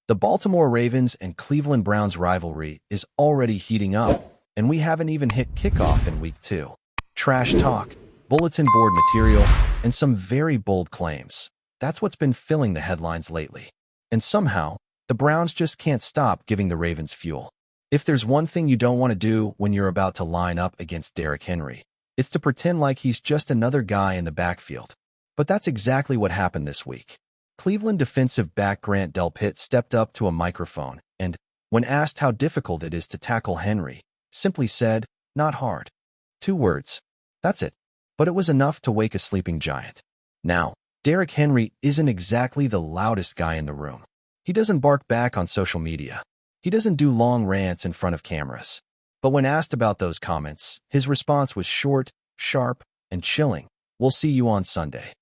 The Baltimore Ravens and Cleveland Browns rivalry is already heating up, and we haven't even hit kickoff in week 2. Trash talk, bulletin board material, and some very bold claims. That's what's been filling the headlines lately. And somehow, the Browns just can't stop giving the Ravens fuel. If there's one thing you don't want to do when you're about to line up against Derrick Henry, it's to pretend like he's just another guy in the backfield. But that's exactly what happened this week. Cleveland defensive back Grant Delpit stepped up to a microphone and, when asked how difficult it is to tackle Henry, simply said, "Not hard." 2 words. That's it. But it was enough to wake a sleeping giant. Now, Derrick Henry isn't exactly the loudest guy in the room. He doesn't bark back on social media. He doesn't do long rants in front of cameras. But when asked about those comments, his response was short, sharp, and chilling. "We'll see you on Sunday."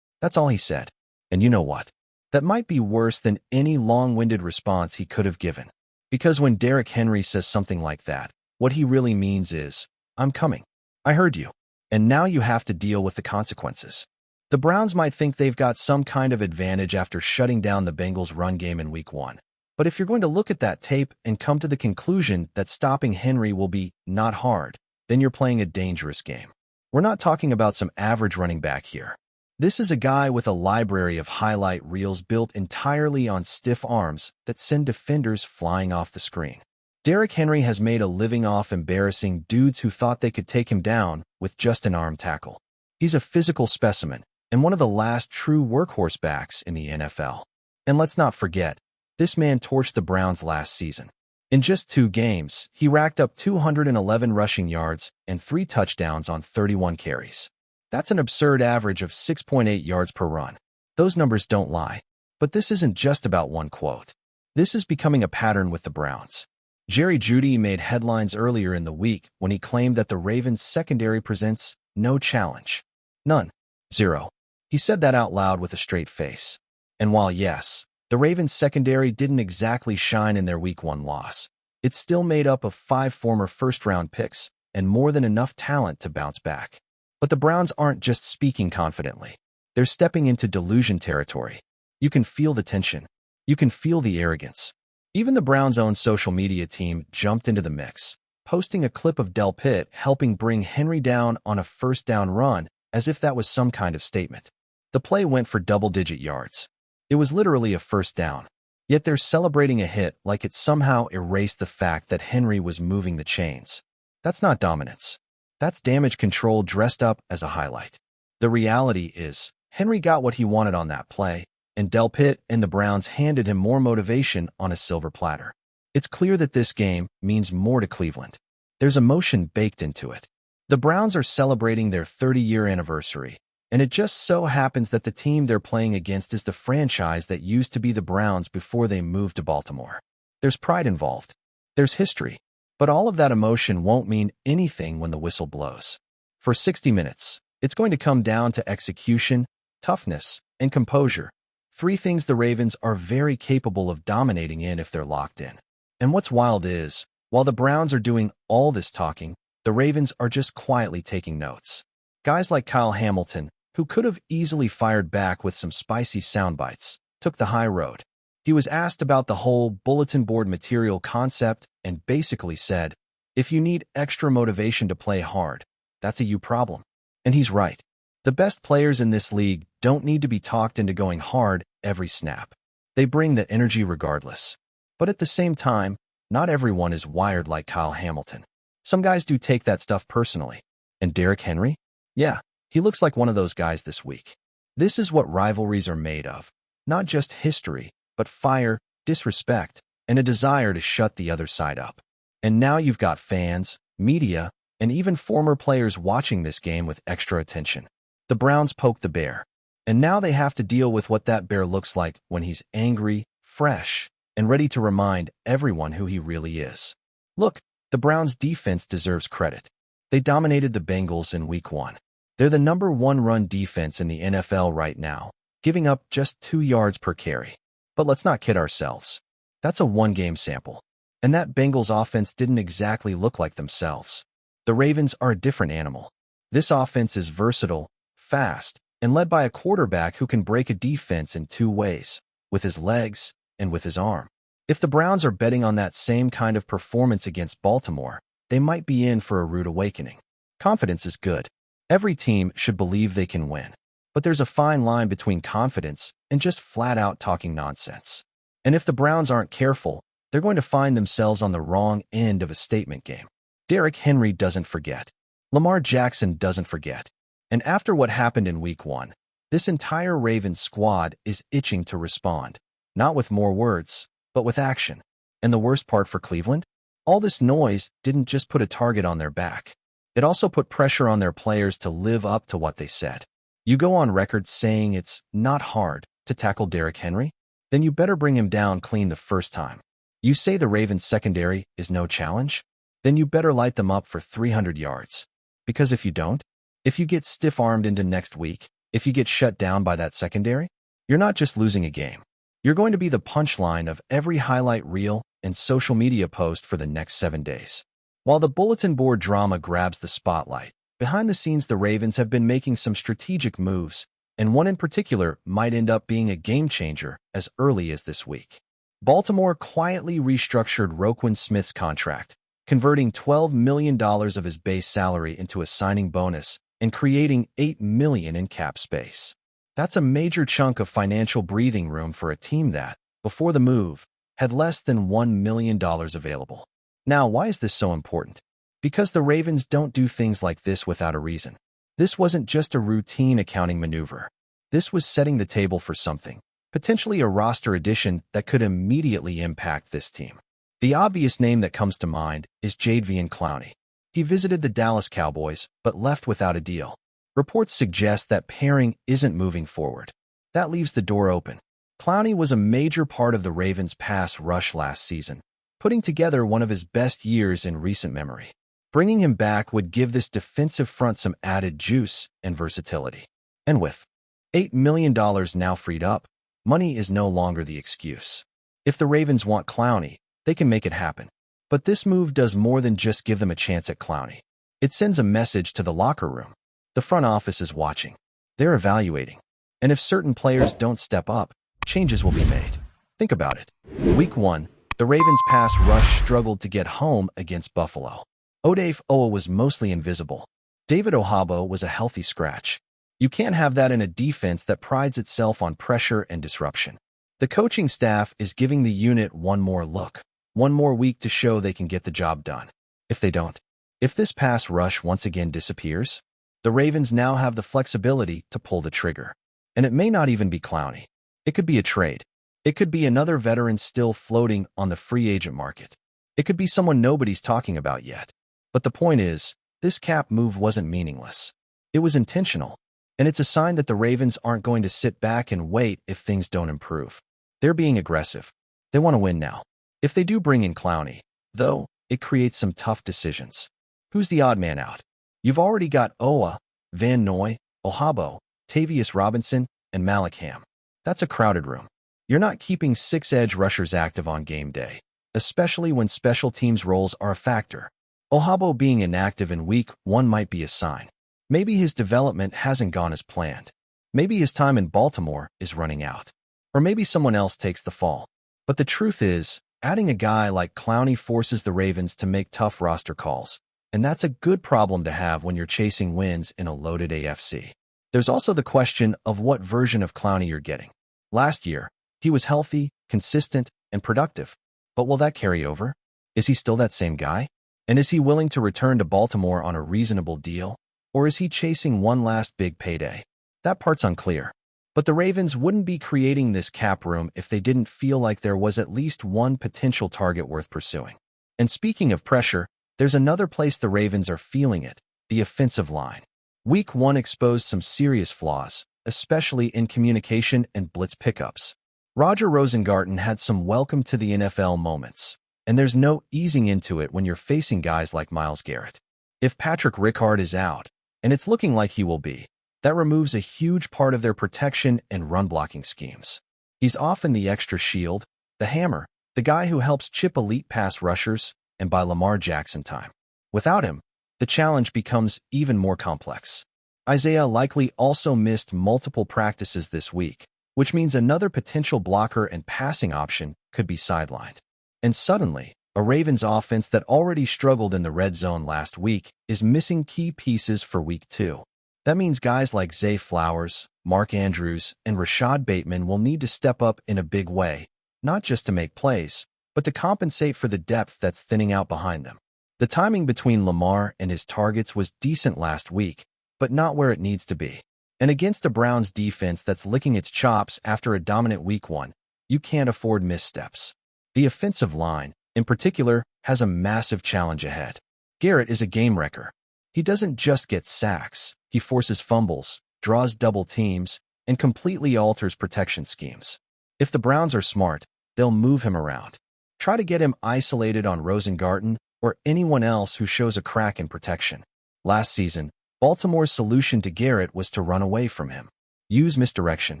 That's all he said. And you know what? That might be worse than any long-winded response he could have given. Because when Derrick Henry says something like that, what he really means is, "I'm coming. I heard you. And now you have to deal with the consequences." The Browns might think they've got some kind of advantage after shutting down the Bengals' run game in week 1. But if you're going to look at that tape and come to the conclusion that stopping Henry will be not hard, then you're playing a dangerous game. We're not talking about some average running back here. This is a guy with a library of highlight reels built entirely on stiff arms that send defenders flying off the screen. Derrick Henry has made a living off embarrassing dudes who thought they could take him down with just an arm tackle. He's a physical specimen and one of the last true workhorse backs in the NFL. And let's not forget, this man torched the Browns last season. In just 2 games, he racked up 211 rushing yards and 3 touchdowns on 31 carries. That's an absurd average of 6.8 yards per run. Those numbers don't lie. But this isn't just about one quote. This is becoming a pattern with the Browns. Jerry Jeudy made headlines earlier in the week when he claimed that the Ravens' secondary presents no challenge. None. Zero. He said that out loud with a straight face. And while yes, the Ravens' secondary didn't exactly shine in their week 1 loss, it's still made up of 5 former first-round picks and more than enough talent to bounce back. But the Browns aren't just speaking confidently. They're stepping into delusion territory. You can feel the tension. You can feel the arrogance. Even the Browns' own social media team jumped into the mix, posting a clip of Delpit helping bring Henry down on a first-down run as if that was some kind of statement. The play went for double-digit yards. It was literally a first down. Yet they're celebrating a hit like it somehow erased the fact that Henry was moving the chains. That's not dominance. That's damage control dressed up as a highlight. The reality is, Henry got what he wanted on that play, and Delpit and the Browns handed him more motivation on a silver platter. It's clear that this game means more to Cleveland. There's emotion baked into it. The Browns are celebrating their 30-year anniversary, and it just so happens that the team they're playing against is the franchise that used to be the Browns before they moved to Baltimore. There's pride involved. There's history. But all of that emotion won't mean anything when the whistle blows. For 60 minutes, it's going to come down to execution, toughness, and composure. 3 things the Ravens are very capable of dominating in if they're locked in. And what's wild is, while the Browns are doing all this talking, the Ravens are just quietly taking notes. Guys like Kyle Hamilton, who could have easily fired back with some spicy sound bites, took the high road. He was asked about the whole bulletin board material concept and basically said, "If you need extra motivation to play hard, that's a you problem." And he's right. The best players in this league don't need to be talked into going hard every snap. They bring that energy regardless. But at the same time, not everyone is wired like Kyle Hamilton. Some guys do take that stuff personally. And Derrick Henry? Yeah, he looks like one of those guys this week. This is what rivalries are made of. Not just history, but fire, disrespect, and a desire to shut the other side up. And now you've got fans, media, and even former players watching this game with extra attention. The Browns poked the bear, and now they have to deal with what that bear looks like when he's angry, fresh, and ready to remind everyone who he really is. Look, the Browns' defense deserves credit. They dominated the Bengals in week 1. They're the number 1 run defense in the NFL right now, giving up just 2 yards per carry. But let's not kid ourselves. That's a 1-game sample. And that Bengals offense didn't exactly look like themselves. The Ravens are a different animal. This offense is versatile, fast, and led by a quarterback who can break a defense in 2 ways, with his legs and with his arm. If the Browns are betting on that same kind of performance against Baltimore, they might be in for a rude awakening. Confidence is good. Every team should believe they can win. But there's a fine line between confidence and just flat-out talking nonsense. And if the Browns aren't careful, they're going to find themselves on the wrong end of a statement game. Derrick Henry doesn't forget. Lamar Jackson doesn't forget. And after what happened in Week 1, this entire Ravens squad is itching to respond. Not with more words, but with action. And the worst part for Cleveland? All this noise didn't just put a target on their back. It also put pressure on their players to live up to what they said. You go on record saying it's not hard to tackle Derrick Henry? Then you better bring him down clean the first time. You say the Ravens secondary is no challenge? Then you better light them up for 300 yards. Because if you don't, if you get stiff-armed into next week, if you get shut down by that secondary, you're not just losing a game. You're going to be the punchline of every highlight reel and social media post for the next 7 days. While the bulletin board drama grabs the spotlight, behind the scenes the Ravens have been making some strategic moves, and one in particular might end up being a game-changer as early as this week. Baltimore quietly restructured Roquan Smith's contract, converting $12 million of his base salary into a signing bonus and creating $8 million in cap space. That's a major chunk of financial breathing room for a team that, before the move, had less than $1 million available. Now, why is this so important? Because the Ravens don't do things like this without a reason. This wasn't just a routine accounting maneuver. This was setting the table for something, potentially a roster addition that could immediately impact this team. The obvious name that comes to mind is Jadeveon Clowney. He visited the Dallas Cowboys, but left without a deal. Reports suggest that pairing isn't moving forward. That leaves the door open. Clowney was a major part of the Ravens' pass rush last season, putting together one of his best years in recent memory. Bringing him back would give this defensive front some added juice and versatility. And with $8 million now freed up, money is no longer the excuse. If the Ravens want Clowney, they can make it happen. But this move does more than just give them a chance at Clowney. It sends a message to the locker room. The front office is watching. They're evaluating. And if certain players don't step up, changes will be made. Think about it. Week 1, the Ravens' pass rush struggled to get home against Buffalo. Odafe Oweh was mostly invisible. David Ojabo was a healthy scratch. You can't have that in a defense that prides itself on pressure and disruption. The coaching staff is giving the unit one more look, one more week to show they can get the job done. If they don't, if this pass rush once again disappears, the Ravens now have the flexibility to pull the trigger. And it may not even be Clowney. It could be a trade. It could be another veteran still floating on the free agent market. It could be someone nobody's talking about yet. But the point is, this cap move wasn't meaningless. It was intentional. And it's a sign that the Ravens aren't going to sit back and wait if things don't improve. They're being aggressive. They want to win now. If they do bring in Clowney, though, it creates some tough decisions. Who's the odd man out? You've already got Oweh, Van Noy, Ojabo, Tavius Robinson, and Malik Ham. That's a crowded room. You're not keeping 6 edge rushers active on game day, especially when special teams roles are a factor. Ojabo being inactive in Week 1 might be a sign. Maybe his development hasn't gone as planned. Maybe his time in Baltimore is running out. Or maybe someone else takes the fall. But the truth is, adding a guy like Clowney forces the Ravens to make tough roster calls. And that's a good problem to have when you're chasing wins in a loaded AFC. There's also the question of what version of Clowney you're getting. Last year, he was healthy, consistent, and productive. But will that carry over? Is he still that same guy? And is he willing to return to Baltimore on a reasonable deal? Or is he chasing one last big payday? That part's unclear. But the Ravens wouldn't be creating this cap room if they didn't feel like there was at least one potential target worth pursuing. And speaking of pressure, there's another place the Ravens are feeling it, the offensive line. Week 1 exposed some serious flaws, especially in communication and blitz pickups. Roger Rosengarten had some welcome to the NFL moments, and there's no easing into it when you're facing guys like Myles Garrett. If Patrick Ricard is out, and it's looking like he will be, that removes a huge part of their protection and run-blocking schemes. He's often the extra shield, the hammer, the guy who helps chip elite pass rushers and buy Lamar Jackson time. Without him, the challenge becomes even more complex. Isaiah likely also missed multiple practices this week, which means another potential blocker and passing option could be sidelined. And suddenly, a Ravens offense that already struggled in the red zone last week is missing key pieces for Week 2. That means guys like Zay Flowers, Mark Andrews, and Rashad Bateman will need to step up in a big way, not just to make plays, but to compensate for the depth that's thinning out behind them. The timing between Lamar and his targets was decent last week, but not where it needs to be. And against a Browns defense that's licking its chops after a dominant Week 1, you can't afford missteps. The offensive line, in particular, has a massive challenge ahead. Garrett is a game wrecker. He doesn't just get sacks, he forces fumbles, draws double teams, and completely alters protection schemes. If the Browns are smart, they'll move him around. Try to get him isolated on Rosengarten or anyone else who shows a crack in protection. Last season, Baltimore's solution to Garrett was to run away from him. Use misdirection.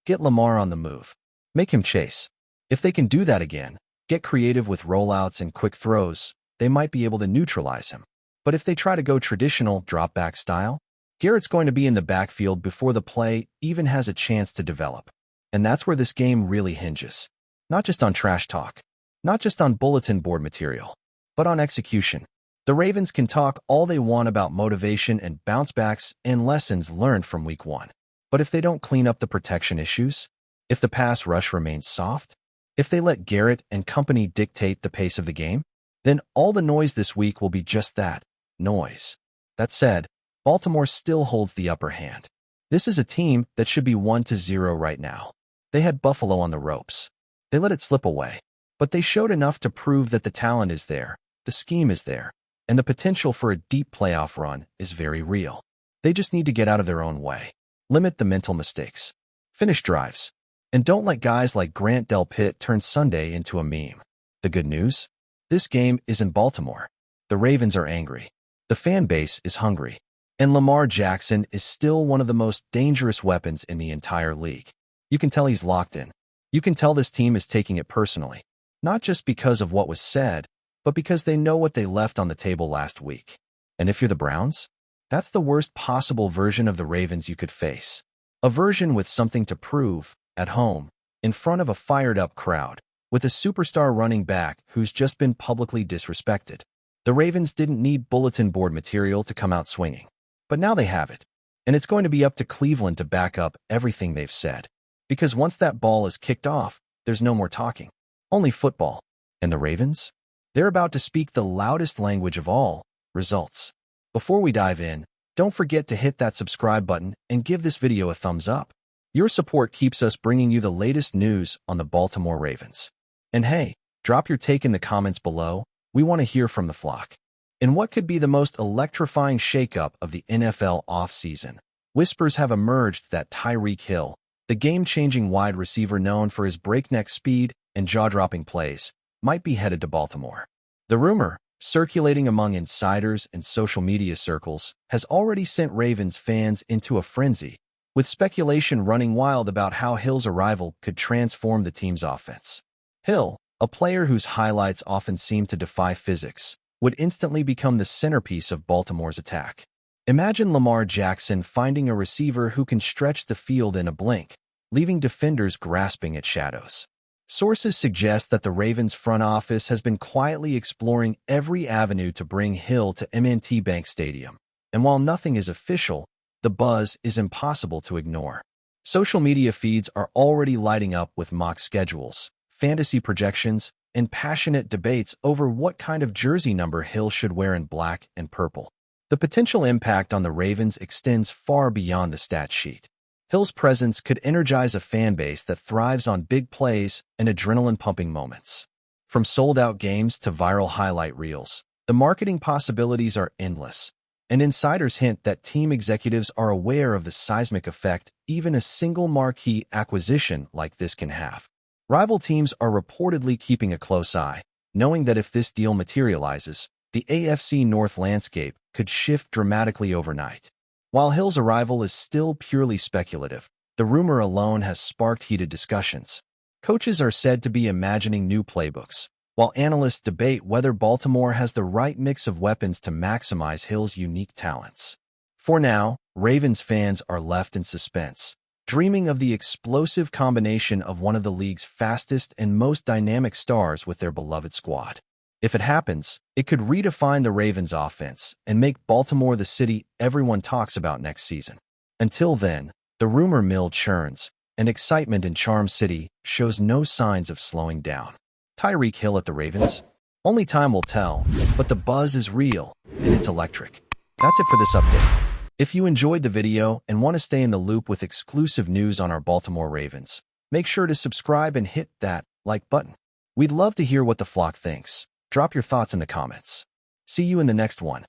Get Lamar on the move. Make him chase. If they can do that again, get creative with rollouts and quick throws, they might be able to neutralize him. But if they try to go traditional drop-back style, Garrett's going to be in the backfield before the play even has a chance to develop. And that's where this game really hinges. Not just on trash talk, not just on bulletin board material, but on execution. The Ravens can talk all they want about motivation and bounce backs and lessons learned from Week 1. But if they don't clean up the protection issues, if the pass rush remains soft, if they let Garrett and company dictate the pace of the game, then all the noise this week will be just that, noise. That said, Baltimore still holds the upper hand. This is a team that should be 1-0 right now. They had Buffalo on the ropes. They let it slip away. But they showed enough to prove that the talent is there, the scheme is there, and the potential for a deep playoff run is very real. They just need to get out of their own way. Limit the mental mistakes. Finish drives. And don't let guys like Grant Delpit turn Sunday into a meme. The good news? This game is in Baltimore. The Ravens are angry. The fan base is hungry. And Lamar Jackson is still one of the most dangerous weapons in the entire league. You can tell he's locked in. You can tell this team is taking it personally. Not just because of what was said, but because they know what they left on the table last week. And if you're the Browns, that's the worst possible version of the Ravens you could face. A version with something to prove, at home, in front of a fired-up crowd, with a superstar running back who's just been publicly disrespected. The Ravens didn't need bulletin board material to come out swinging. But now they have it. And it's going to be up to Cleveland to back up everything they've said. Because once that ball is kicked off, there's no more talking. Only football. And the Ravens? They're about to speak the loudest language of all, results. Before we dive in, don't forget to hit that subscribe button and give this video a thumbs up. Your support keeps us bringing you the latest news on the Baltimore Ravens. And hey, drop your take in the comments below. We want to hear from the flock. In what could be the most electrifying shakeup of the NFL offseason, whispers have emerged that Tyreek Hill, the game-changing wide receiver known for his breakneck speed and jaw-dropping plays, might be headed to Baltimore. The rumor, circulating among insiders and social media circles, has already sent Ravens fans into a frenzy, with speculation running wild about how Hill's arrival could transform the team's offense. Hill, a player whose highlights often seem to defy physics, would instantly become the centerpiece of Baltimore's attack. Imagine Lamar Jackson finding a receiver who can stretch the field in a blink, leaving defenders grasping at shadows. Sources suggest that the Ravens front office has been quietly exploring every avenue to bring Hill to M&T Bank Stadium. And while nothing is official, the buzz is impossible to ignore. Social media feeds are already lighting up with mock schedules, fantasy projections, and passionate debates over what kind of jersey number Hill should wear in black and purple. The potential impact on the Ravens extends far beyond the stat sheet. Hill's presence could energize a fan base that thrives on big plays and adrenaline-pumping moments. From sold-out games to viral highlight reels, the marketing possibilities are endless, and insiders hint that team executives are aware of the seismic effect even a single marquee acquisition like this can have. Rival teams are reportedly keeping a close eye, knowing that if this deal materializes, the AFC North landscape could shift dramatically overnight. While Hill's arrival is still purely speculative, the rumor alone has sparked heated discussions. Coaches are said to be imagining new playbooks, while analysts debate whether Baltimore has the right mix of weapons to maximize Hill's unique talents. For now, Ravens fans are left in suspense. dreaming of the explosive combination of one of the league's fastest and most dynamic stars with their beloved squad. If it happens, it could redefine the Ravens' offense and make Baltimore the city everyone talks about next season. Until then, the rumor mill churns, and excitement in Charm City shows no signs of slowing down. Tyreek Hill at the Ravens? Only time will tell, but the buzz is real, and it's electric. That's it for this update. If you enjoyed the video and want to stay in the loop with exclusive news on our Baltimore Ravens, make sure to subscribe and hit that like button. We'd love to hear what the flock thinks. Drop your thoughts in the comments. See you in the next one.